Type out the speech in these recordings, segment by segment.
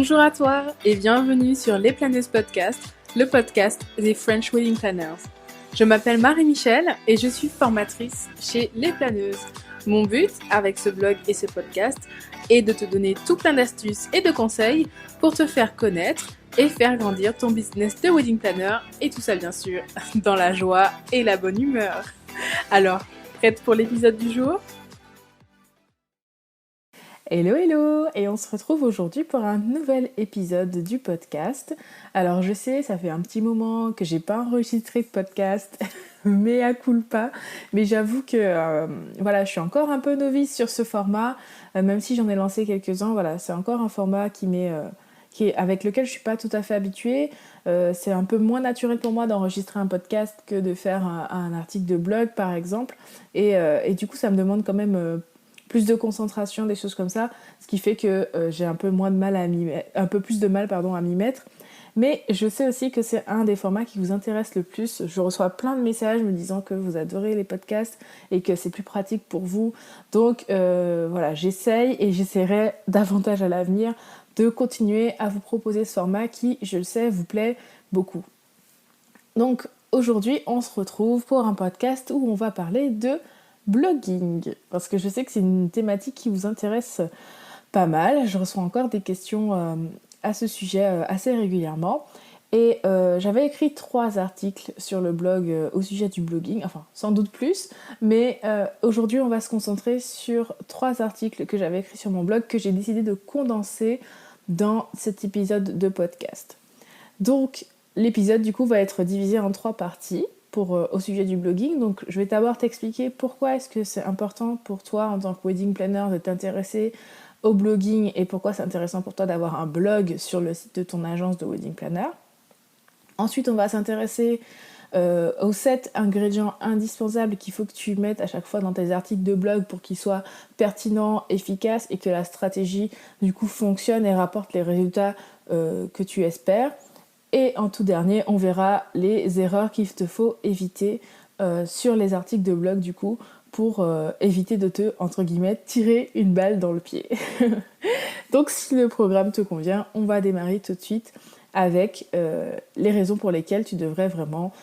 Bonjour à toi et bienvenue sur Les Planeuses Podcast, le podcast des French Wedding Planners. Je m'appelle Marie-Michel et je suis formatrice chez Les Planeuses. Mon but avec ce blog et ce podcast est de te donner tout plein d'astuces et de conseils pour te faire connaître et faire grandir ton business de wedding planner et tout ça bien sûr dans la joie et la bonne humeur. Alors, prête pour l'épisode du jour ? Hello et on se retrouve aujourd'hui pour un nouvel épisode du podcast. Alors je sais, ça fait un petit moment que j'ai pas enregistré de podcast, mea culpa, mais j'avoue que je suis encore un peu novice sur ce format, même si j'en ai lancé quelques-uns, c'est encore un format avec lequel je suis pas tout à fait habituée. C'est un peu moins naturel pour moi d'enregistrer un podcast que de faire un article de blog par exemple, et du coup ça me demande quand même plus de concentration, des choses comme ça, ce qui fait que j'ai un peu plus de mal à m'y mettre. Mais je sais aussi que c'est un des formats qui vous intéresse le plus. Je reçois plein de messages me disant que vous adorez les podcasts et que c'est plus pratique pour vous. Donc j'essaye et j'essaierai davantage à l'avenir de continuer à vous proposer ce format qui, je le sais, vous plaît beaucoup. Donc aujourd'hui, on se retrouve pour un podcast où on va parler de blogging, parce que je sais que c'est une thématique qui vous intéresse pas mal. Je reçois encore des questions à ce sujet assez régulièrement. Et j'avais écrit 3 articles sur le blog au sujet du blogging, enfin sans doute plus, mais aujourd'hui on va se concentrer sur 3 articles que j'avais écrits sur mon blog que j'ai décidé de condenser dans cet épisode de podcast. Donc l'épisode du coup va être divisé en 3 parties. Au sujet du blogging. Donc je vais d'abord t'expliquer pourquoi est-ce que c'est important pour toi en tant que wedding planner de t'intéresser au blogging et pourquoi c'est intéressant pour toi d'avoir un blog sur le site de ton agence de wedding planner. Ensuite on va s'intéresser aux 7 ingrédients indispensables qu'il faut que tu mettes à chaque fois dans tes articles de blog pour qu'ils soient pertinents, efficaces et que la stratégie du coup fonctionne et rapporte les résultats que tu espères. Et en tout dernier, on verra les erreurs qu'il te faut éviter sur les articles de blog du coup pour éviter de te, entre guillemets, tirer une balle dans le pied. Donc si le programme te convient, on va démarrer tout de suite avec les raisons pour lesquelles tu devrais vraiment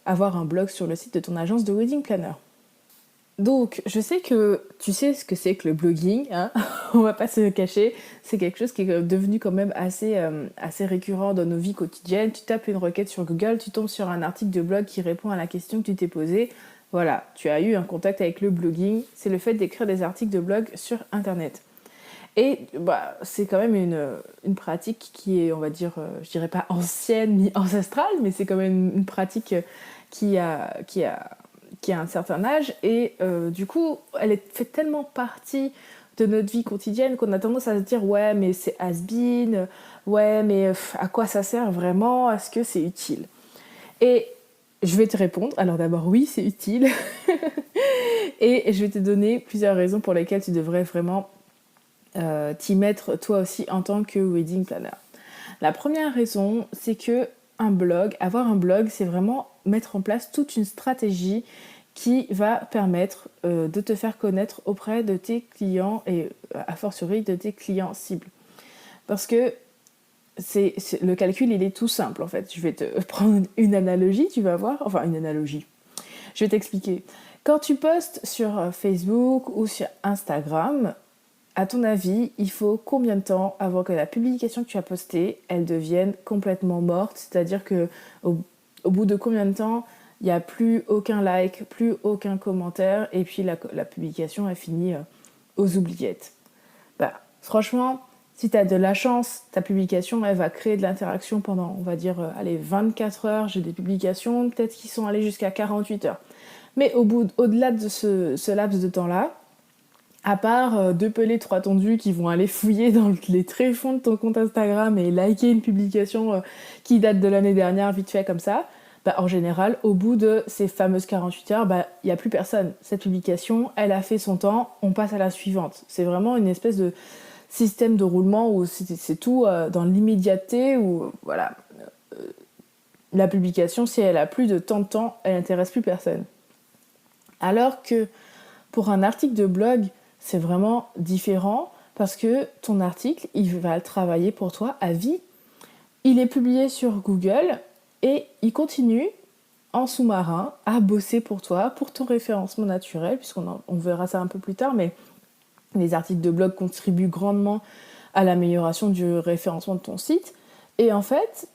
avoir un blog sur le site de ton agence de wedding planner. Donc, je sais que tu sais ce que c'est que le blogging, hein. On va pas se le cacher, c'est quelque chose qui est devenu quand même assez récurrent dans nos vies quotidiennes. Tu tapes une requête sur Google, tu tombes sur un article de blog qui répond à la question que tu t'es posée. Voilà, tu as eu un contact avec le blogging, c'est le fait d'écrire des articles de blog sur Internet. Et c'est quand même une pratique qui est, on va dire, je dirais pas ancienne ni ancestrale, mais c'est quand même une pratique qui a un certain âge et du coup elle fait tellement partie de notre vie quotidienne qu'on a tendance à se dire ouais mais c'est has-been, ouais mais à quoi ça sert vraiment, est-ce que c'est utile? Et je vais te répondre, alors d'abord oui c'est utile et je vais te donner plusieurs raisons pour lesquelles tu devrais vraiment t'y mettre toi aussi en tant que wedding planner. La première raison c'est que avoir un blog c'est vraiment mettre en place toute une stratégie qui va permettre de te faire connaître auprès de tes clients et a fortiori de tes clients cibles. Parce que le calcul, il est tout simple en fait. Je vais te prendre une analogie, tu vas voir. Enfin, une analogie. Je vais t'expliquer. Quand tu postes sur Facebook ou sur Instagram, à ton avis, il faut combien de temps avant que la publication que tu as postée, elle devienne complètement morte? C'est-à-dire que au bout de combien de temps il n'y a plus aucun like, plus aucun commentaire, et puis la publication a fini aux oubliettes. Franchement, si tu as de la chance, ta publication, elle va créer de l'interaction pendant, on va dire, 24 heures. J'ai des publications, peut-être qui sont allées jusqu'à 48 heures. Mais au-delà de ce laps de temps-là, à part 2 pelés, 3 tondus qui vont aller fouiller dans les tréfonds de ton compte Instagram et liker une publication qui date de l'année dernière, vite fait comme ça, en général, au bout de ces fameuses 48 heures, il n'y a plus personne. Cette publication, elle a fait son temps, on passe à la suivante. C'est vraiment une espèce de système de roulement où c'est tout dans l'immédiateté, où la publication, si elle a plus de tant de temps, elle n'intéresse plus personne. Alors que pour un article de blog, c'est vraiment différent parce que ton article, il va travailler pour toi à vie. Il est publié sur Google et il continue en sous-marin à bosser pour toi, pour ton référencement naturel, on verra ça un peu plus tard, mais les articles de blog contribuent grandement à l'amélioration du référencement de ton site. Et en fait,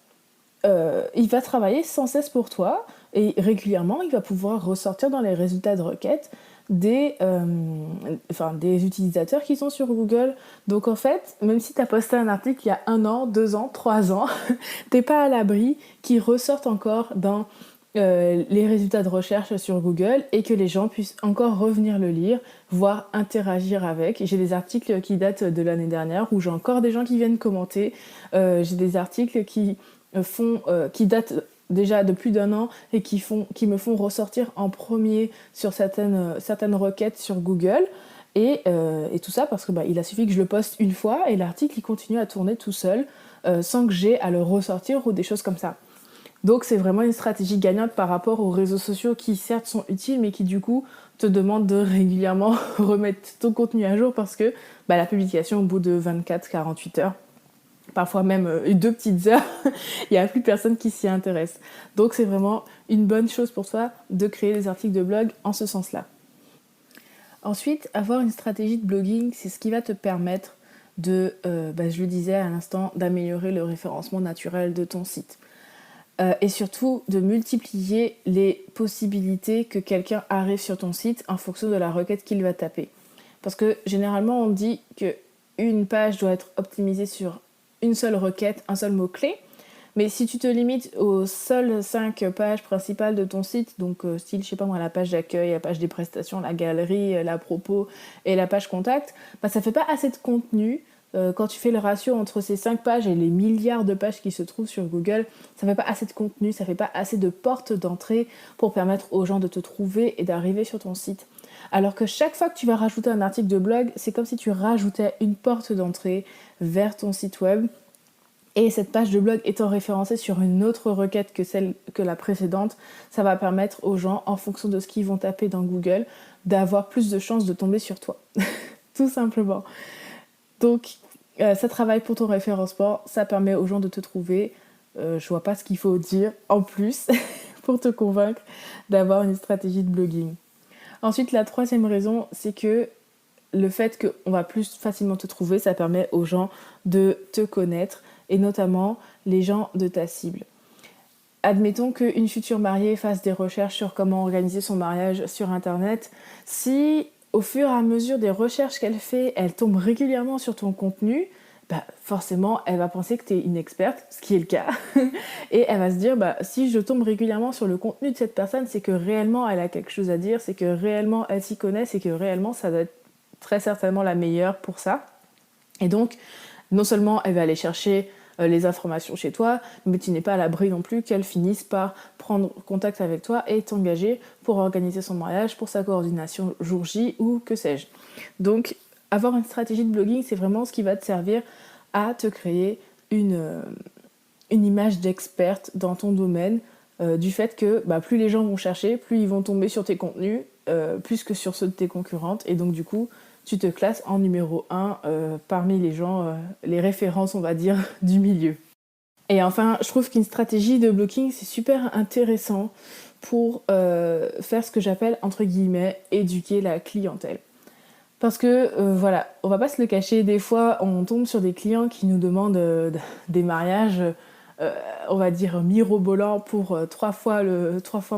il va travailler sans cesse pour toi et régulièrement, il va pouvoir ressortir dans les résultats de requête des utilisateurs qui sont sur Google. Donc en fait, même si tu as posté un article il y a 1 an, 2 ans, 3 ans, t'es pas à l'abri qu'il ressorte encore dans les résultats de recherche sur Google et que les gens puissent encore revenir le lire, voire interagir avec. J'ai des articles qui datent de l'année dernière où j'ai encore des gens qui viennent commenter. J'ai des articles qui datent déjà de plus d'1 an et qui me font ressortir en premier sur certaines requêtes sur Google. Et tout ça parce que il a suffi que je le poste une fois et l'article il continue à tourner tout seul sans que j'ai à le ressortir ou des choses comme ça. Donc c'est vraiment une stratégie gagnante par rapport aux réseaux sociaux qui certes sont utiles mais qui du coup te demandent de régulièrement remettre ton contenu à jour parce que la publication au bout de 24-48 heures, parfois même 2 petites heures, il n'y a plus personne qui s'y intéresse. Donc c'est vraiment une bonne chose pour toi de créer des articles de blog en ce sens-là. Ensuite, avoir une stratégie de blogging, c'est ce qui va te permettre de, je le disais à l'instant, d'améliorer le référencement naturel de ton site. Et surtout de multiplier les possibilités que quelqu'un arrive sur ton site en fonction de la requête qu'il va taper. Parce que généralement on dit qu'une page doit être optimisée sur une seule requête, un seul mot-clé, mais si tu te limites aux seules 5 pages principales de ton site, donc style, la page d'accueil, la page des prestations, la galerie, la propos et la page contact, ça fait pas assez de contenu. Quand tu fais le ratio entre ces 5 pages et les milliards de pages qui se trouvent sur Google, ça fait pas assez de contenu, ça fait pas assez de portes d'entrée pour permettre aux gens de te trouver et d'arriver sur ton site. Alors que chaque fois que tu vas rajouter un article de blog, c'est comme si tu rajoutais une porte d'entrée vers ton site web. Et cette page de blog étant référencée sur une autre requête que la précédente, ça va permettre aux gens, en fonction de ce qu'ils vont taper dans Google, d'avoir plus de chances de tomber sur toi. Tout simplement. Donc, ça travaille pour ton référencement, ça permet aux gens de te trouver. Je vois pas ce qu'il faut dire en plus pour te convaincre d'avoir une stratégie de blogging. Ensuite, la 3e raison, c'est que le fait qu'on va plus facilement te trouver, ça permet aux gens de te connaître et notamment les gens de ta cible. Admettons qu'une future mariée fasse des recherches sur comment organiser son mariage sur Internet. Si au fur et à mesure des recherches qu'elle fait, elle tombe régulièrement sur ton contenu, forcément, elle va penser que tu es une experte, ce qui est le cas. Et elle va se dire, si je tombe régulièrement sur le contenu de cette personne, c'est que réellement elle a quelque chose à dire, c'est que réellement elle s'y connaît, c'est que réellement ça doit être très certainement la meilleure pour ça. Et donc, non seulement elle va aller chercher les informations chez toi, mais tu n'es pas à l'abri non plus qu'elle finisse par prendre contact avec toi et t'engager pour organiser son mariage, pour sa coordination jour J ou que sais-je. Donc, avoir une stratégie de blogging, c'est vraiment ce qui va te servir à te créer une image d'experte dans ton domaine, du fait que plus les gens vont chercher, plus ils vont tomber sur tes contenus, plus que sur ceux de tes concurrentes, et donc du coup, tu te classes en numéro 1 parmi les gens, les références, on va dire, du milieu. Et enfin, je trouve qu'une stratégie de blogging, c'est super intéressant pour faire ce que j'appelle, entre guillemets, éduquer la clientèle. Parce que, on va pas se le cacher, des fois, on tombe sur des clients qui nous demandent des mariages, on va dire, mirobolants pour 3 fois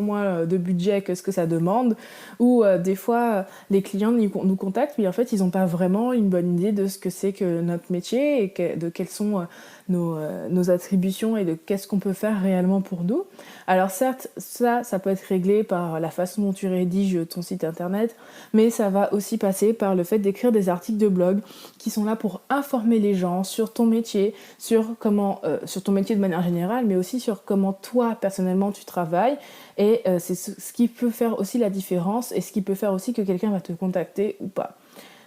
moins de budget que ce que ça demande. Ou des fois, les clients nous contactent, mais en fait, ils n'ont pas vraiment une bonne idée de ce que c'est que notre métier et de quelles sont nos attributions et de qu'est-ce qu'on peut faire réellement pour nous. Alors certes, ça peut être réglé par la façon dont tu rédiges ton site internet, mais ça va aussi passer par le fait d'écrire des articles de blog qui sont là pour informer les gens sur ton métier, sur ton métier de manière générale, mais aussi sur comment toi, personnellement, tu travailles. Et c'est ce qui peut faire aussi la différence et ce qui peut faire aussi que quelqu'un va te contacter ou pas.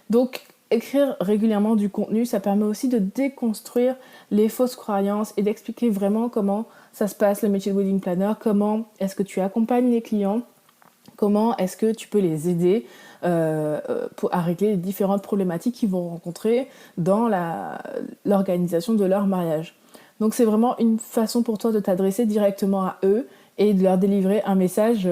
Donc, écrire régulièrement du contenu, ça permet aussi de déconstruire les fausses croyances et d'expliquer vraiment comment ça se passe, le métier de wedding planner, comment est-ce que tu accompagnes les clients, Comment est-ce que tu peux les aider à régler les différentes problématiques qu'ils vont rencontrer dans l'organisation de leur mariage. Donc c'est vraiment une façon pour toi de t'adresser directement à eux et de leur délivrer un message,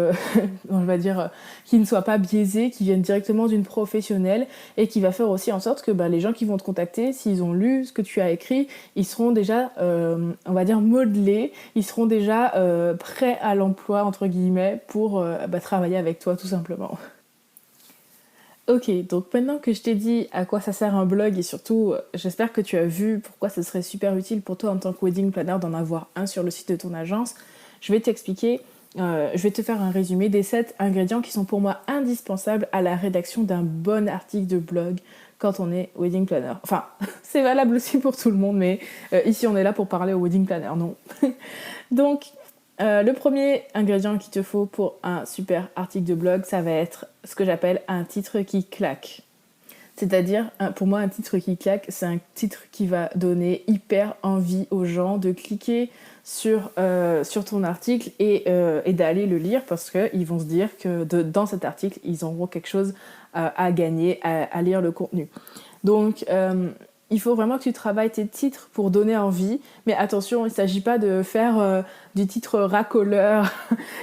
on va dire, qui ne soit pas biaisé, qui vienne directement d'une professionnelle et qui va faire aussi en sorte que les gens qui vont te contacter, s'ils ont lu ce que tu as écrit, ils seront déjà, on va dire, modelés, ils seront déjà prêts à l'emploi, entre guillemets, pour travailler avec toi tout simplement. Ok, donc maintenant que je t'ai dit à quoi ça sert un blog et surtout, j'espère que tu as vu pourquoi ce serait super utile pour toi en tant que wedding planner d'en avoir un sur le site de ton agence, je vais t'expliquer, je vais te faire un résumé des 7 ingrédients qui sont pour moi indispensables à la rédaction d'un bon article de blog quand on est wedding planner. Enfin, c'est valable aussi pour tout le monde, mais ici on est là pour parler au wedding planner, non. Donc, le premier ingrédient qu'il te faut pour un super article de blog, ça va être ce que j'appelle un titre qui claque. C'est-à-dire, pour moi, un titre qui claque, c'est un titre qui va donner hyper envie aux gens de cliquer sur ton article et d'aller le lire parce qu'ils vont se dire que dans cet article, ils auront quelque chose à gagner, à lire le contenu. Donc, il faut vraiment que tu travailles tes titres pour donner envie, mais attention, il ne s'agit pas de faire du titre racoleur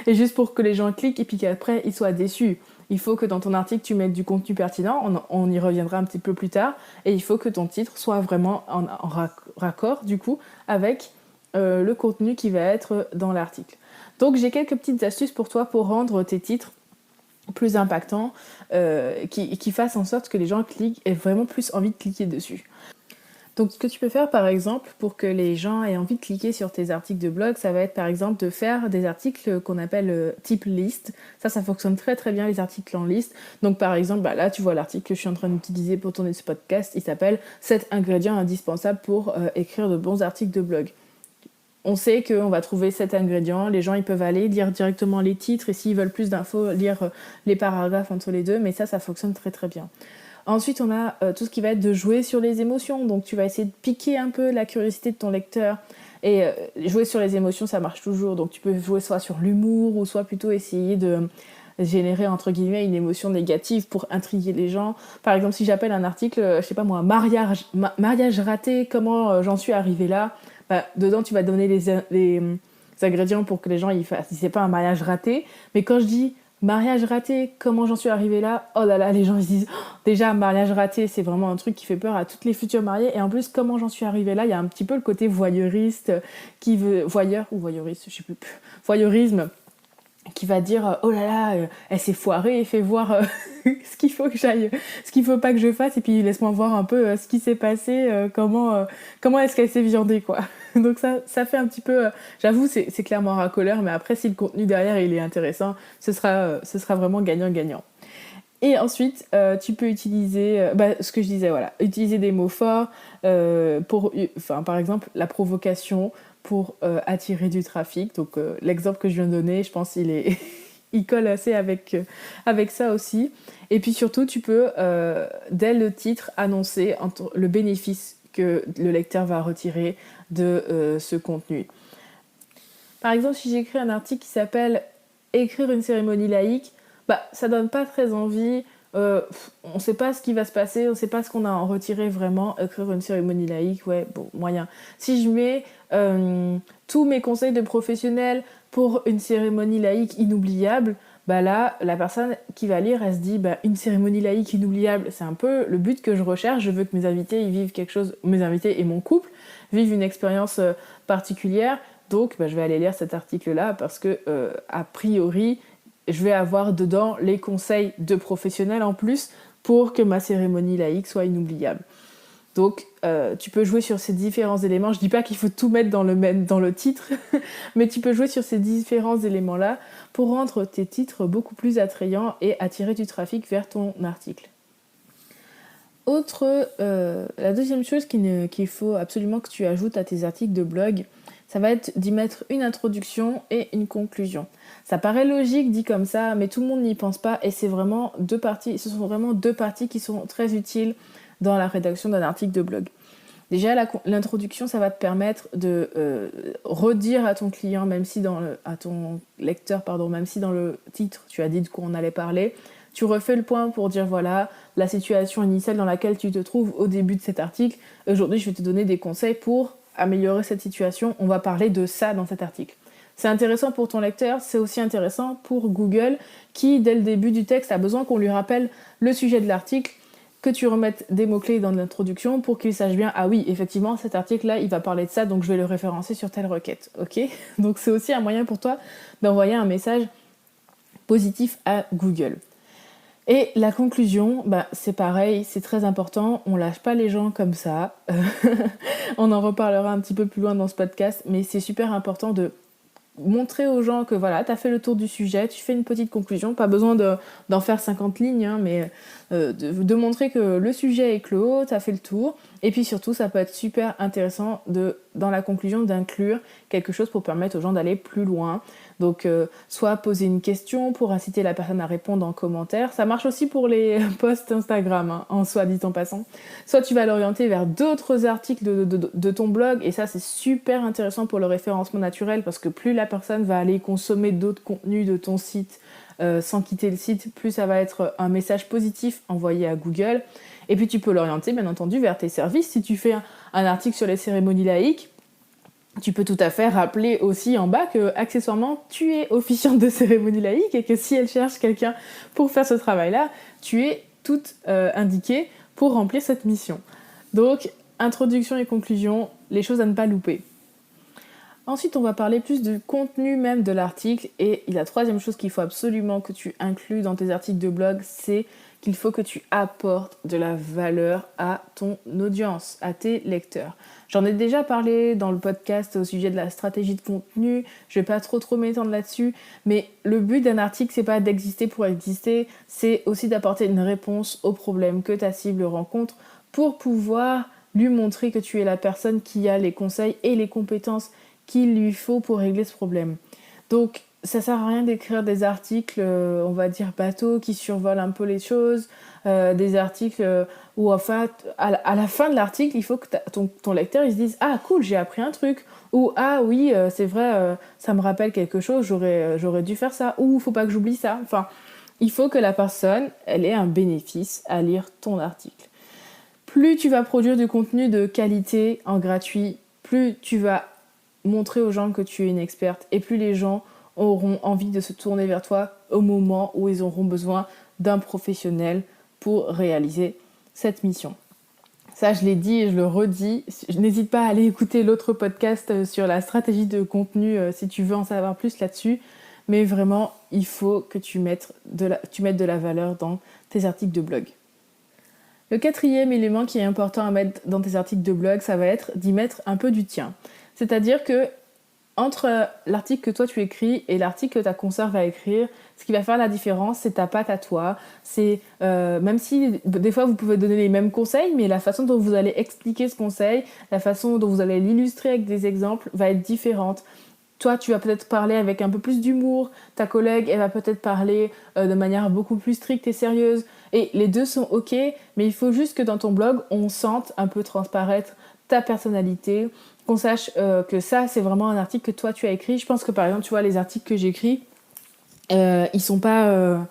et juste pour que les gens cliquent et puis qu'après ils soient déçus. Il faut que dans ton article tu mettes du contenu pertinent, on y reviendra un petit peu plus tard, et il faut que ton titre soit vraiment en raccord du coup avec le contenu qui va être dans l'article. Donc j'ai quelques petites astuces pour toi pour rendre tes titres plus impactants, qui fassent en sorte que les gens cliquent et aient vraiment plus envie de cliquer dessus. Donc ce que tu peux faire par exemple pour que les gens aient envie de cliquer sur tes articles de blog, ça va être par exemple de faire des articles qu'on appelle type liste. Ça fonctionne très très bien les articles en liste. Donc par exemple, là tu vois l'article que je suis en train d'utiliser pour tourner ce podcast, il s'appelle 7 ingrédients indispensables pour écrire de bons articles de blog. On sait qu'on va trouver 7 ingrédients, les gens ils peuvent aller lire directement les titres et s'ils veulent plus d'infos, lire les paragraphes entre les deux, mais ça fonctionne très très bien. Ensuite, on a tout ce qui va être de jouer sur les émotions. Donc, tu vas essayer de piquer un peu la curiosité de ton lecteur. Et jouer sur les émotions, ça marche toujours. Donc, tu peux jouer soit sur l'humour ou soit plutôt essayer de générer, entre guillemets, une émotion négative pour intriguer les gens. Par exemple, si j'appelle un article, je sais pas moi, mariage raté, comment j'en suis arrivée là. Dedans, tu vas donner les ingrédients pour que les gens ils fassent. Si c'est pas un mariage raté, mais quand je dis mariage raté, comment j'en suis arrivée là? Oh là là, les gens ils se disent déjà mariage raté, c'est vraiment un truc qui fait peur à toutes les futures mariées. Et en plus, comment j'en suis arrivée là, il y a un petit peu le côté voyeuriste qui veut voyeur ou voyeuriste, je sais plus, voyeurisme qui va dire oh là là, elle s'est foirée, fais voir ce qu'il faut que j'aille, ce qu'il faut pas que je fasse et puis laisse-moi voir un peu ce qui s'est passé, comment est-ce qu'elle s'est viandée quoi. Donc ça fait un petit peu, j'avoue c'est clairement racoleur, mais après si le contenu derrière il est intéressant, ce sera vraiment gagnant-gagnant. Et ensuite, tu peux utiliser, ce que je disais, voilà, utiliser des mots forts par exemple, la provocation pour attirer du trafic. Donc, l'exemple que je viens de donner, je pense qu'il il colle assez avec ça aussi. Et puis surtout, tu peux, dès le titre, annoncer le bénéfice que le lecteur va retirer de ce contenu. Par exemple, si j'écris un article qui s'appelle « Écrire une cérémonie laïque », ça donne pas très envie. On sait pas ce qui va se passer, on sait pas ce qu'on a à en retirer vraiment. Écrire une cérémonie laïque, ouais, bon, moyen. Si je mets tous mes conseils de professionnels pour une cérémonie laïque inoubliable, là, la personne qui va lire, elle se dit, une cérémonie laïque inoubliable, c'est un peu le but que je recherche. Je veux que mes invités ils vivent quelque chose, mes invités et mon couple vivent une expérience particulière. Donc, je vais aller lire cet article-là parce que, a priori, je vais avoir dedans les conseils de professionnels en plus pour que ma cérémonie laïque soit inoubliable. Donc, tu peux jouer sur ces différents éléments. Je dis pas qu'il faut tout mettre dans le titre, mais tu peux jouer sur ces différents éléments-là pour rendre tes titres beaucoup plus attrayants et attirer du trafic vers ton article. La deuxième chose qu'il faut absolument que tu ajoutes à tes articles de blog, ça va être d'y mettre une introduction et une conclusion. Ça paraît logique dit comme ça, mais tout le monde n'y pense pas et ce sont vraiment deux parties qui sont très utiles dans la rédaction d'un article de blog. Déjà, l'introduction, ça va te permettre de redire à ton client, à ton lecteur, pardon, même si dans le titre, tu as dit de quoi on allait parler, tu refais le point pour dire voilà la situation initiale dans laquelle tu te trouves au début de cet article. Aujourd'hui, je vais te donner des conseils pour améliorer cette situation. On va parler de ça dans cet article. C'est intéressant pour ton lecteur, c'est aussi intéressant pour Google qui, dès le début du texte, a besoin qu'on lui rappelle le sujet de l'article, que tu remettes des mots-clés dans l'introduction pour qu'il sache bien, ah oui, effectivement, cet article-là, il va parler de ça, donc je vais le référencer sur telle requête. Ok ? Donc c'est aussi un moyen pour toi d'envoyer un message positif à Google. Et la conclusion, c'est pareil, c'est très important, on lâche pas les gens comme ça. On en reparlera un petit peu plus loin dans ce podcast, mais c'est super important de montrer aux gens que voilà, tu as fait le tour du sujet, tu fais une petite conclusion, pas besoin d'en faire 50 lignes, hein, mais de montrer que le sujet est clos, tu as fait le tour. Et puis surtout, ça peut être super intéressant dans la conclusion d'inclure quelque chose pour permettre aux gens d'aller plus loin. Donc, soit poser une question pour inciter la personne à répondre en commentaire. Ça marche aussi pour les posts Instagram, hein, en soit dit en passant. Soit tu vas l'orienter vers d'autres articles de ton blog. Et ça, c'est super intéressant pour le référencement naturel parce que plus la personne va aller consommer d'autres contenus de ton site sans quitter le site, plus ça va être un message positif envoyé à Google. Et puis, tu peux l'orienter, bien entendu, vers tes services. Si tu fais un article sur les cérémonies laïques, tu peux tout à fait rappeler aussi en bas que, accessoirement, tu es officiante de cérémonie laïque et que si elle cherche quelqu'un pour faire ce travail-là, tu es toute indiquée pour remplir cette mission. Donc, introduction et conclusion, les choses à ne pas louper. Ensuite, on va parler plus du contenu même de l'article et la troisième chose qu'il faut absolument que tu inclues dans tes articles de blog, c'est qu'il faut que tu apportes de la valeur à ton audience, à tes lecteurs. J'en ai déjà parlé dans le podcast au sujet de la stratégie de contenu, je vais pas trop m'étendre là-dessus, mais le but d'un article, c'est pas d'exister pour exister, c'est aussi d'apporter une réponse aux problèmes que ta cible rencontre pour pouvoir lui montrer que tu es la personne qui a les conseils et les compétences qu'il lui faut pour régler ce problème. Donc, ça sert à rien d'écrire des articles, on va dire bateaux, qui survolent un peu les choses, des articles où en fait, à la fin de l'article, il faut que ton lecteur il se dise « Ah cool, j'ai appris un truc » ou « Ah oui, c'est vrai, ça me rappelle quelque chose, j'aurais dû faire ça » ou « Faut pas que j'oublie ça ». Enfin, il faut que la personne, elle ait un bénéfice à lire ton article. Plus tu vas produire du contenu de qualité en gratuit, plus tu vas montrer aux gens que tu es une experte et plus les gens auront envie de se tourner vers toi au moment où ils auront besoin d'un professionnel pour réaliser cette mission. Ça, je l'ai dit et je le redis. N'hésite pas à aller écouter l'autre podcast sur la stratégie de contenu si tu veux en savoir plus là-dessus. Mais vraiment, il faut que tu mettes de la valeur dans tes articles de blog. Le quatrième élément qui est important à mettre dans tes articles de blog, ça va être d'y mettre un peu du tien. C'est-à-dire que entre l'article que toi tu écris et l'article que ta consoeur va écrire, ce qui va faire la différence, c'est ta patte à toi. C'est même si des fois vous pouvez donner les mêmes conseils, mais la façon dont vous allez expliquer ce conseil, la façon dont vous allez l'illustrer avec des exemples va être différente. Toi, tu vas peut-être parler avec un peu plus d'humour. Ta collègue, elle va peut-être parler de manière beaucoup plus stricte et sérieuse. Et les deux sont ok, mais il faut juste que dans ton blog, on sente un peu transparaître ta personnalité, qu'on sache que ça, c'est vraiment un article que toi, tu as écrit. Je pense que, par exemple, tu vois, les articles que j'écris, ils sont pas...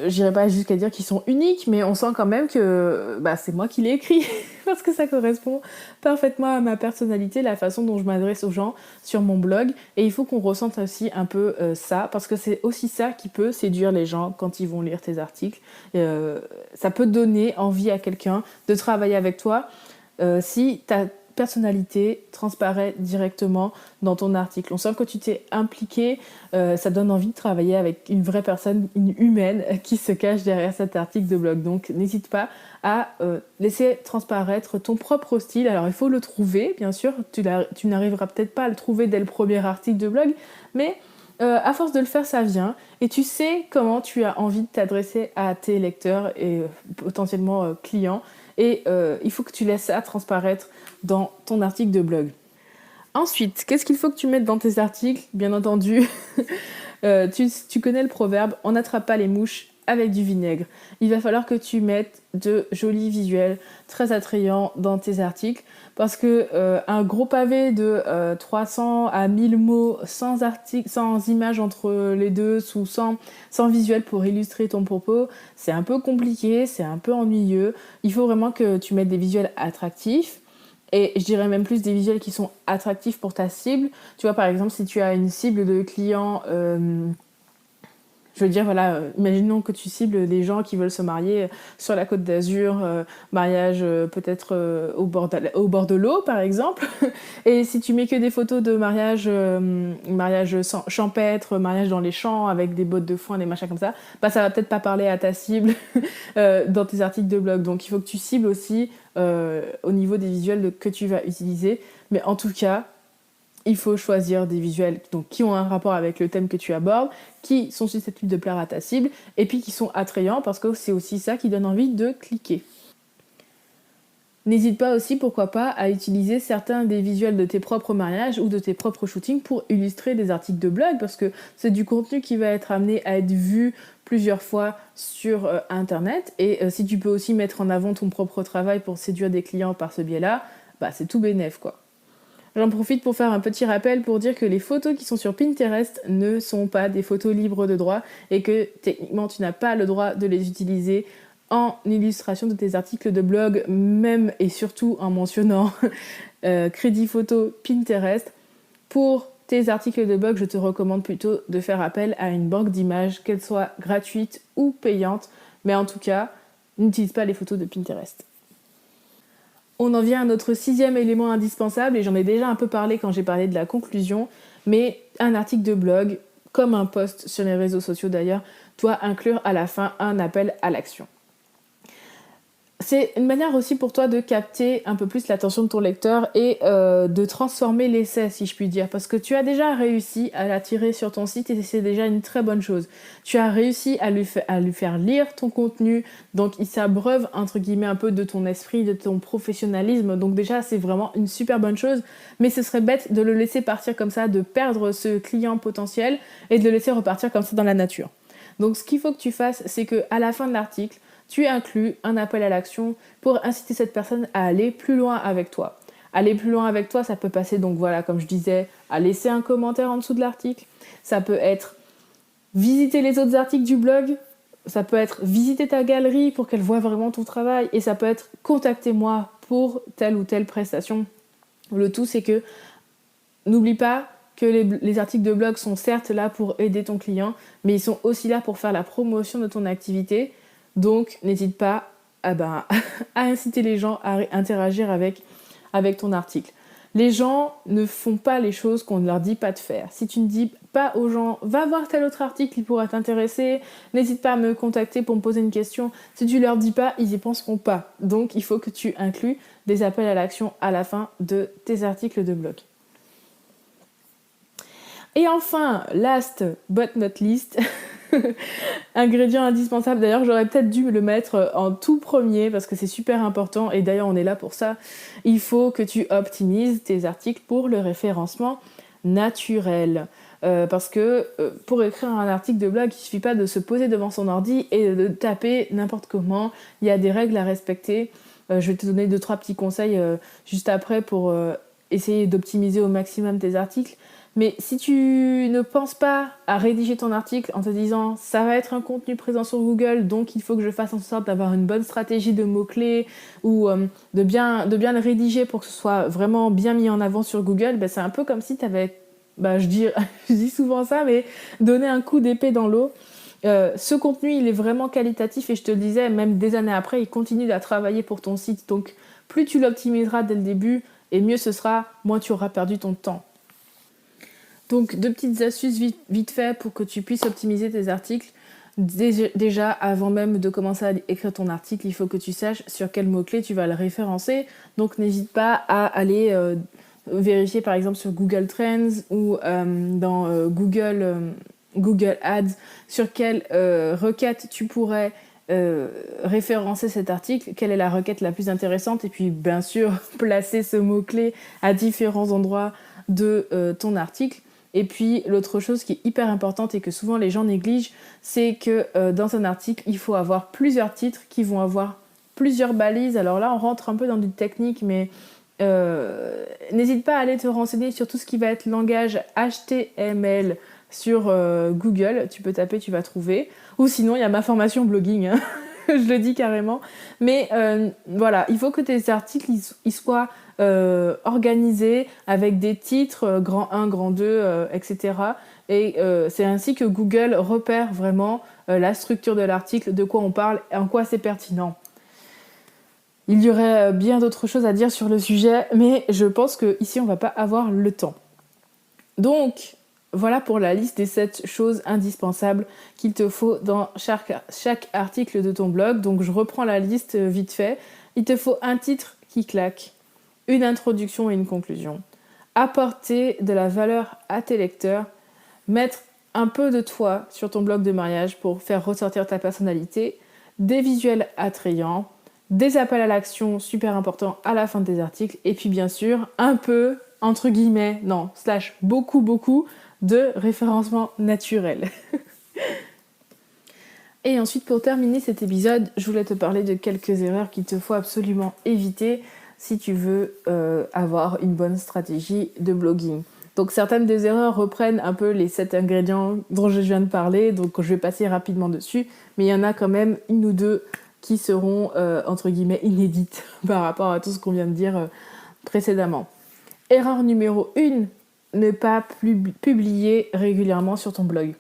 j'irai pas jusqu'à dire qu'ils sont uniques, mais on sent quand même que c'est moi qui l'ai écrit, parce que ça correspond parfaitement à ma personnalité, la façon dont je m'adresse aux gens sur mon blog. Et il faut qu'on ressente aussi un peu ça, parce que c'est aussi ça qui peut séduire les gens quand ils vont lire tes articles. Ça peut donner envie à quelqu'un de travailler avec toi si ta personnalité transparaît directement dans ton article. On sent que tu t'es impliqué, ça donne envie de travailler avec une vraie personne, une humaine qui se cache derrière cet article de blog. Donc n'hésite pas à laisser transparaître ton propre style. Alors il faut le trouver, bien sûr, tu n'arriveras peut-être pas à le trouver dès le premier article de blog, mais à force de le faire, ça vient. Et tu sais comment tu as envie de t'adresser à tes lecteurs et potentiellement clients. Et il faut que tu laisses ça transparaître dans ton article de blog. Ensuite, qu'est-ce qu'il faut que tu mettes dans tes articles ? Bien entendu, tu connais le proverbe « on n'attrape pas les mouches avec du vinaigre. Il va falloir que tu mettes de jolis visuels très attrayants dans tes articles parce que un gros pavé de 300 à 1000 mots sans images entre les deux, sans visuel pour illustrer ton propos, c'est un peu compliqué, c'est un peu ennuyeux. Il faut vraiment que tu mettes des visuels attractifs. Et je dirais même plus des visuels qui sont attractifs pour ta cible. Tu vois, par exemple, si tu as une cible de clients, je veux dire, voilà, imaginons que tu cibles des gens qui veulent se marier sur la Côte d'Azur, mariage peut-être au bord de l'eau, par exemple. Et si tu mets que des photos de mariage champêtre, mariage dans les champs avec des bottes de foin, des machins comme ça, bah ça va peut-être pas parler à ta cible dans tes articles de blog. Donc il faut que tu cibles aussi au niveau des visuels que tu vas utiliser. Mais en tout cas, il faut choisir des visuels donc, qui ont un rapport avec le thème que tu abordes, qui sont susceptibles de plaire à ta cible, et puis qui sont attrayants parce que c'est aussi ça qui donne envie de cliquer. N'hésite pas aussi, pourquoi pas, à utiliser certains des visuels de tes propres mariages ou de tes propres shootings pour illustrer des articles de blog, parce que c'est du contenu qui va être amené à être vu plusieurs fois sur Internet, et si tu peux aussi mettre en avant ton propre travail pour séduire des clients par ce biais-là, bah c'est tout bénef, quoi. J'en profite pour faire un petit rappel pour dire que les photos qui sont sur Pinterest ne sont pas des photos libres de droit et que techniquement tu n'as pas le droit de les utiliser en illustration de tes articles de blog, même et surtout en mentionnant crédit photo Pinterest. Pour tes articles de blog, je te recommande plutôt de faire appel à une banque d'images, qu'elle soit gratuite ou payante, mais en tout cas, n'utilise pas les photos de Pinterest. On en vient à notre 6e élément indispensable, et j'en ai déjà un peu parlé quand j'ai parlé de la conclusion, mais un article de blog, comme un post sur les réseaux sociaux d'ailleurs, doit inclure à la fin un appel à l'action. C'est une manière aussi pour toi de capter un peu plus l'attention de ton lecteur et de transformer l'essai, si je puis dire. Parce que tu as déjà réussi à l'attirer sur ton site et c'est déjà une très bonne chose. Tu as réussi à lui faire lire ton contenu, donc il s'abreuve entre guillemets un peu de ton esprit, de ton professionnalisme. Donc déjà, c'est vraiment une super bonne chose. Mais ce serait bête de le laisser partir comme ça, de perdre ce client potentiel et de le laisser repartir comme ça dans la nature. Donc ce qu'il faut que tu fasses, c'est qu'à la fin de l'article, tu inclus un appel à l'action pour inciter cette personne à aller plus loin avec toi. Aller plus loin avec toi, ça peut passer, donc voilà, comme je disais, à laisser un commentaire en dessous de l'article. Ça peut être visiter les autres articles du blog. Ça peut être visiter ta galerie pour qu'elle voie vraiment ton travail. Et ça peut être contactez-moi pour telle ou telle prestation. Le tout, c'est que n'oublie pas que les articles de blog sont certes là pour aider ton client, mais ils sont aussi là pour faire la promotion de ton activité. Donc, n'hésite pas à inciter les gens à interagir avec ton article. Les gens ne font pas les choses qu'on ne leur dit pas de faire. Si tu ne dis pas aux gens, va voir tel autre article, il pourra t'intéresser, n'hésite pas à me contacter pour me poser une question. Si tu leur dis pas, ils y penseront pas. Donc, il faut que tu inclues des appels à l'action à la fin de tes articles de blog. Et enfin, last but not least, ingrédient indispensable, d'ailleurs j'aurais peut-être dû le mettre en tout premier parce que c'est super important et d'ailleurs on est là pour ça, il faut que tu optimises tes articles pour le référencement naturel. Parce que pour écrire un article de blog, il suffit pas de se poser devant son ordi et de taper n'importe comment, il y a des règles à respecter. Je vais te donner 2-3 petits conseils juste après pour essayer d'optimiser au maximum tes articles. Mais si tu ne penses pas à rédiger ton article en te disant ça va être un contenu présent sur Google, donc il faut que je fasse en sorte d'avoir une bonne stratégie de mots-clés ou de bien le rédiger pour que ce soit vraiment bien mis en avant sur Google, c'est un peu comme si tu avais, je dis souvent ça, mais donner un coup d'épée dans l'eau. Ce contenu, il est vraiment qualitatif et je te le disais, même des années après, il continue à travailler pour ton site. Donc plus tu l'optimiseras dès le début et mieux ce sera, moins tu auras perdu ton temps. Donc, 2 petites astuces vite fait pour que tu puisses optimiser tes articles. Déjà, avant même de commencer à écrire ton article, il faut que tu saches sur quels mots-clés tu vas le référencer. Donc, n'hésite pas à aller vérifier par exemple sur Google Trends ou dans Google Ads sur quelle requête tu pourrais référencer cet article, quelle est la requête la plus intéressante et puis bien sûr placer ce mot-clé à différents endroits de ton article. Et puis l'autre chose qui est hyper importante et que souvent les gens négligent, c'est que dans un article, il faut avoir plusieurs titres qui vont avoir plusieurs balises. Alors là, on rentre un peu dans du technique, mais n'hésite pas à aller te renseigner sur tout ce qui va être langage HTML sur Google. Tu peux taper, tu vas trouver. Ou sinon, il y a ma formation blogging, hein. Je le dis carrément. Mais voilà, il faut que tes articles ils soient organisés avec des titres grand 1, grand 2, etc. Et c'est ainsi que Google repère vraiment la structure de l'article, de quoi on parle et en quoi c'est pertinent. Il y aurait bien d'autres choses à dire sur le sujet, mais je pense qu'ici on va pas avoir le temps. Donc, voilà pour la liste des 7 choses indispensables qu'il te faut dans chaque article de ton blog. Donc je reprends la liste vite fait. Il te faut un titre qui claque, une introduction et une conclusion. Apporter de la valeur à tes lecteurs, mettre un peu de toi sur ton blog de mariage pour faire ressortir ta personnalité, des visuels attrayants, des appels à l'action super importants à la fin de tes articles, et puis bien sûr un peu, entre guillemets, beaucoup de référencement naturel. Et ensuite, pour terminer cet épisode, je voulais te parler de quelques erreurs qu'il te faut absolument éviter si tu veux avoir une bonne stratégie de blogging. Donc certaines des erreurs reprennent un peu les 7 ingrédients dont je viens de parler, donc je vais passer rapidement dessus, mais il y en a quand même une ou deux qui seront, entre guillemets, inédites par rapport à tout ce qu'on vient de dire précédemment. Erreur numéro 1, ne pas publier régulièrement sur ton blog.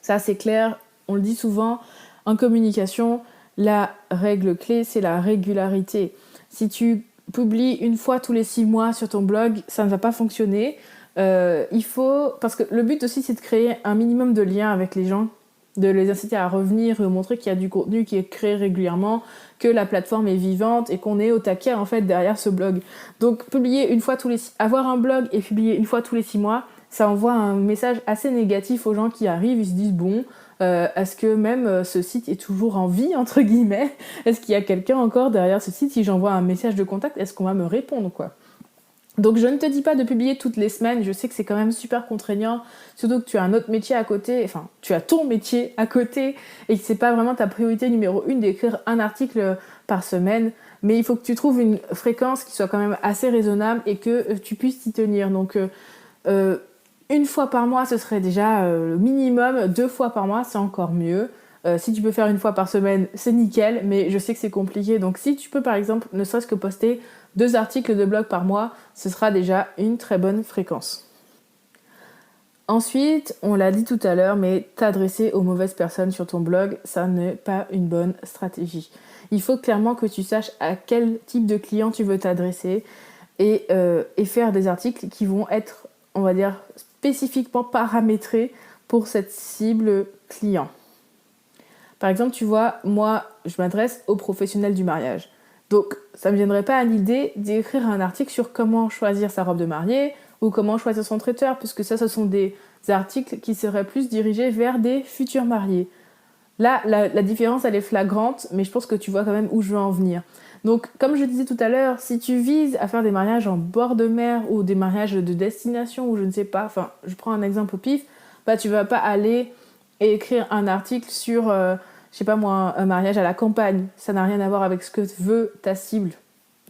Ça, c'est clair, on le dit souvent, en communication, la règle clé, c'est la régularité. Si tu publies une fois tous les 6 mois sur ton blog, ça ne va pas fonctionner. Parce que le but aussi, c'est de créer un minimum de liens avec les gens, de les inciter à revenir et montrer qu'il y a du contenu qui est créé régulièrement, que la plateforme est vivante et qu'on est au taquet en fait derrière ce blog. Donc avoir un blog et publier une fois tous les 6 mois, ça envoie un message assez négatif aux gens qui arrivent, ils se disent bon, est-ce que même ce site est toujours en vie entre guillemets ? Est-ce qu'il y a quelqu'un encore derrière ce site ? Si j'envoie un message de contact, est-ce qu'on va me répondre quoi ? Donc je ne te dis pas de publier toutes les semaines, je sais que c'est quand même super contraignant, surtout que tu as un autre métier à côté, enfin tu as ton métier à côté et que c'est pas vraiment ta priorité numéro 1 d'écrire un article par semaine, mais il faut que tu trouves une fréquence qui soit quand même assez raisonnable et que tu puisses t'y tenir. Donc une fois par mois ce serait déjà le minimum, 2 fois par mois c'est encore mieux. Si tu peux faire une fois par semaine, c'est nickel, mais je sais que c'est compliqué. Donc si tu peux par exemple ne serait-ce que poster 2 articles de blog par mois, ce sera déjà une très bonne fréquence. Ensuite, on l'a dit tout à l'heure, mais t'adresser aux mauvaises personnes sur ton blog, ça n'est pas une bonne stratégie. Il faut clairement que tu saches à quel type de client tu veux t'adresser et faire des articles qui vont être, on va dire, spécifiquement paramétrés pour cette cible client. Par exemple, tu vois, moi, je m'adresse aux professionnels du mariage. Donc, ça ne me viendrait pas à l'idée d'écrire un article sur comment choisir sa robe de mariée ou comment choisir son traiteur, puisque ça, ce sont des articles qui seraient plus dirigés vers des futurs mariés. Là, la différence, elle est flagrante, mais je pense que tu vois quand même où je veux en venir. Donc, comme je disais tout à l'heure, si tu vises à faire des mariages en bord de mer ou des mariages de destination, ou je ne sais pas, enfin, je prends un exemple au pif, bah, tu ne vas pas aller et écrire un article sur... je sais pas moi, un mariage à la campagne, ça n'a rien à voir avec ce que veut ta cible.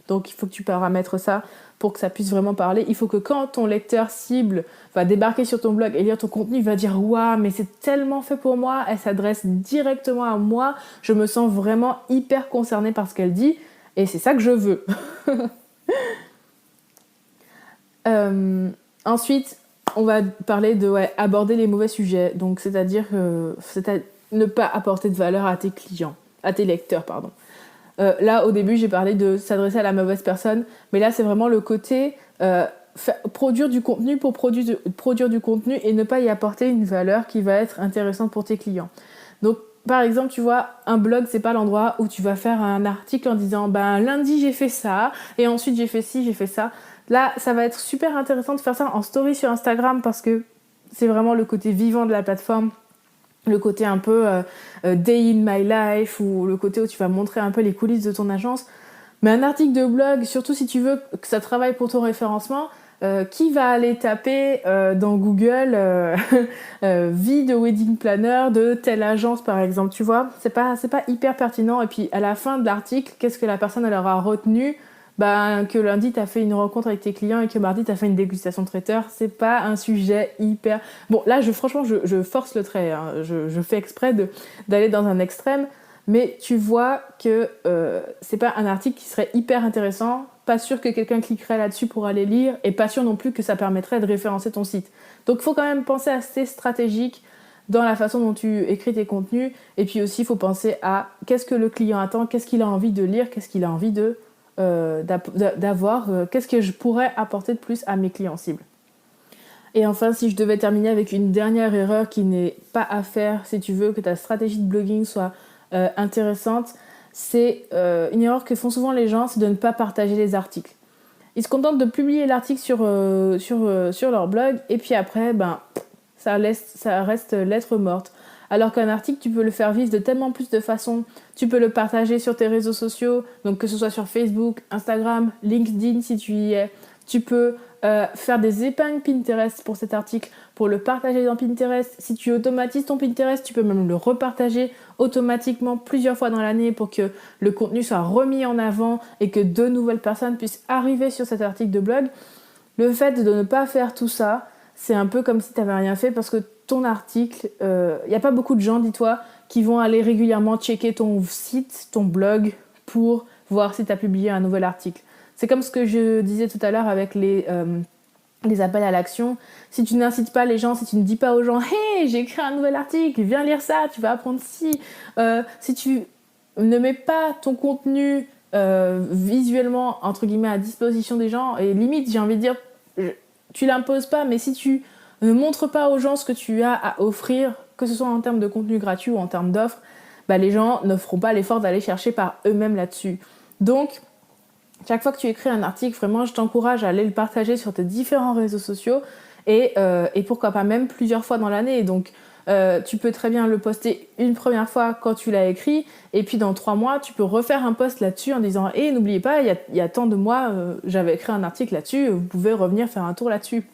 Donc il faut que tu paramètres ça pour que ça puisse vraiment parler. Il faut que quand ton lecteur cible va débarquer sur ton blog et lire ton contenu, il va dire « Waouh, mais c'est tellement fait pour moi, elle s'adresse directement à moi, je me sens vraiment hyper concernée par ce qu'elle dit et c'est ça que je veux. » Ensuite, on va parler de aborder les mauvais sujets. Donc c'est-à-dire ne pas apporter de valeur à tes clients, à tes lecteurs, pardon. Là, au début, j'ai parlé de s'adresser à la mauvaise personne, mais là, c'est vraiment le côté produire du contenu pour produire du contenu et ne pas y apporter une valeur qui va être intéressante pour tes clients. Donc, par exemple, tu vois, un blog, c'est pas l'endroit où tu vas faire un article en disant « lundi, j'ai fait ça, et ensuite, j'ai fait ci, j'ai fait ça ». Là, ça va être super intéressant de faire ça en story sur Instagram parce que c'est vraiment le côté vivant de la plateforme. Le côté un peu day in my life ou le côté où tu vas montrer un peu les coulisses de ton agence. Mais un article de blog, surtout si tu veux que ça travaille pour ton référencement, qui va aller taper dans Google vie de wedding planner de telle agence par exemple, tu vois, c'est pas hyper pertinent. Et puis à la fin de l'article, qu'est-ce que la personne elle aura retenu? Que lundi t'as fait une rencontre avec tes clients et que mardi t'as fait une dégustation traiteur, c'est pas un sujet hyper... Bon là franchement je force le trait, hein. Je fais exprès d'aller dans un extrême, mais tu vois que c'est pas un article qui serait hyper intéressant, pas sûr que quelqu'un cliquerait là-dessus pour aller lire, et pas sûr non plus que ça permettrait de référencer ton site. Donc il faut quand même penser assez stratégique dans la façon dont tu écris tes contenus, et puis aussi il faut penser à qu'est-ce que le client attend, qu'est-ce qu'il a envie de lire, qu'est-ce qu'il a envie d'avoir, qu'est-ce que je pourrais apporter de plus à mes clients cibles. Et enfin, si je devais terminer avec une dernière erreur qui n'est pas à faire si tu veux que ta stratégie de blogging soit intéressante, c'est une erreur que font souvent les gens, c'est de ne pas partager les articles. Ils se contentent de publier l'article sur leur blog et puis après, ça reste lettre morte. Alors qu'un article, tu peux le faire vivre de tellement plus de façons. Tu peux le partager sur tes réseaux sociaux, donc que ce soit sur Facebook, Instagram, LinkedIn si tu y es. Tu peux faire des épingles Pinterest pour cet article, pour le partager dans Pinterest. Si tu automatises ton Pinterest, tu peux même le repartager automatiquement plusieurs fois dans l'année pour que le contenu soit remis en avant et que de nouvelles personnes puissent arriver sur cet article de blog. Le fait de ne pas faire tout ça, c'est un peu comme si tu n'avais rien fait parce que ton article, il n'y a pas beaucoup de gens, dis-toi, qui vont aller régulièrement checker ton site, ton blog pour voir si tu as publié un nouvel article. C'est comme ce que je disais tout à l'heure avec les appels à l'action. Si tu n'incites pas les gens, si tu ne dis pas aux gens « Hey, j'ai écrit un nouvel article, viens lire ça, tu vas apprendre ci ». Si tu ne mets pas ton contenu visuellement, entre guillemets, à disposition des gens, et limite, j'ai envie de dire, tu l'imposes pas, mais si tu ne montres pas aux gens ce que tu as à offrir, que ce soit en termes de contenu gratuit ou en termes d'offres, les gens ne feront pas l'effort d'aller chercher par eux-mêmes là-dessus. Donc, chaque fois que tu écris un article, vraiment, je t'encourage à aller le partager sur tes différents réseaux sociaux et pourquoi pas même plusieurs fois dans l'année. Donc, tu peux très bien le poster une première fois quand tu l'as écrit et puis dans 3 mois, tu peux refaire un post là-dessus en disant « n'oubliez pas, il y a tant de mois, j'avais écrit un article là-dessus, vous pouvez revenir faire un tour là-dessus. »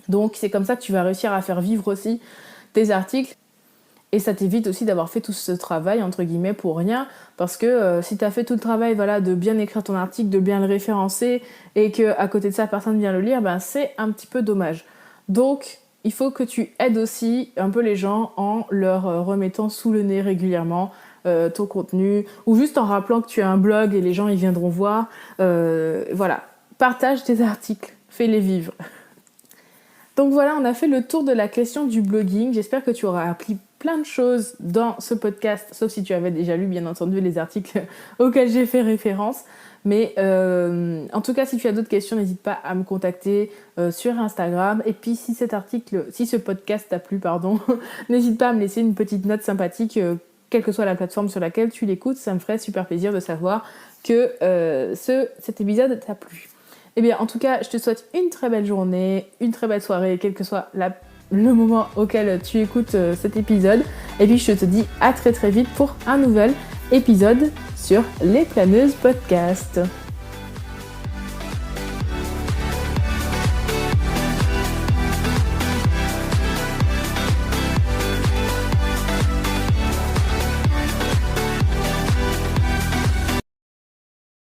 Donc, c'est comme ça que tu vas réussir à faire vivre aussi tes articles. Et ça t'évite aussi d'avoir fait tout ce travail, entre guillemets, pour rien. Parce que si tu as fait tout le travail de bien écrire ton article, de bien le référencer, et qu'à côté de ça, personne ne vient le lire, c'est un petit peu dommage. Donc, il faut que tu aides aussi un peu les gens en leur remettant sous le nez régulièrement ton contenu, ou juste en rappelant que tu as un blog et les gens ils viendront voir. Voilà, partage tes articles, fais-les vivre. Donc voilà, on a fait le tour de la question du blogging. J'espère que tu auras appris plein de choses dans ce podcast, sauf si tu avais déjà lu bien entendu les articles auxquels j'ai fait référence. Mais en tout cas, si tu as d'autres questions, n'hésite pas à me contacter sur Instagram. Et puis si ce podcast t'a plu, n'hésite pas à me laisser une petite note sympathique, quelle que soit la plateforme sur laquelle tu l'écoutes. Ça me ferait super plaisir de savoir que cet épisode t'a plu. Eh bien, en tout cas, je te souhaite une très belle journée, une très belle soirée, quel que soit le moment auquel tu écoutes cet épisode. Et puis, je te dis à très très vite pour un nouvel épisode sur Les Planeuses Podcast.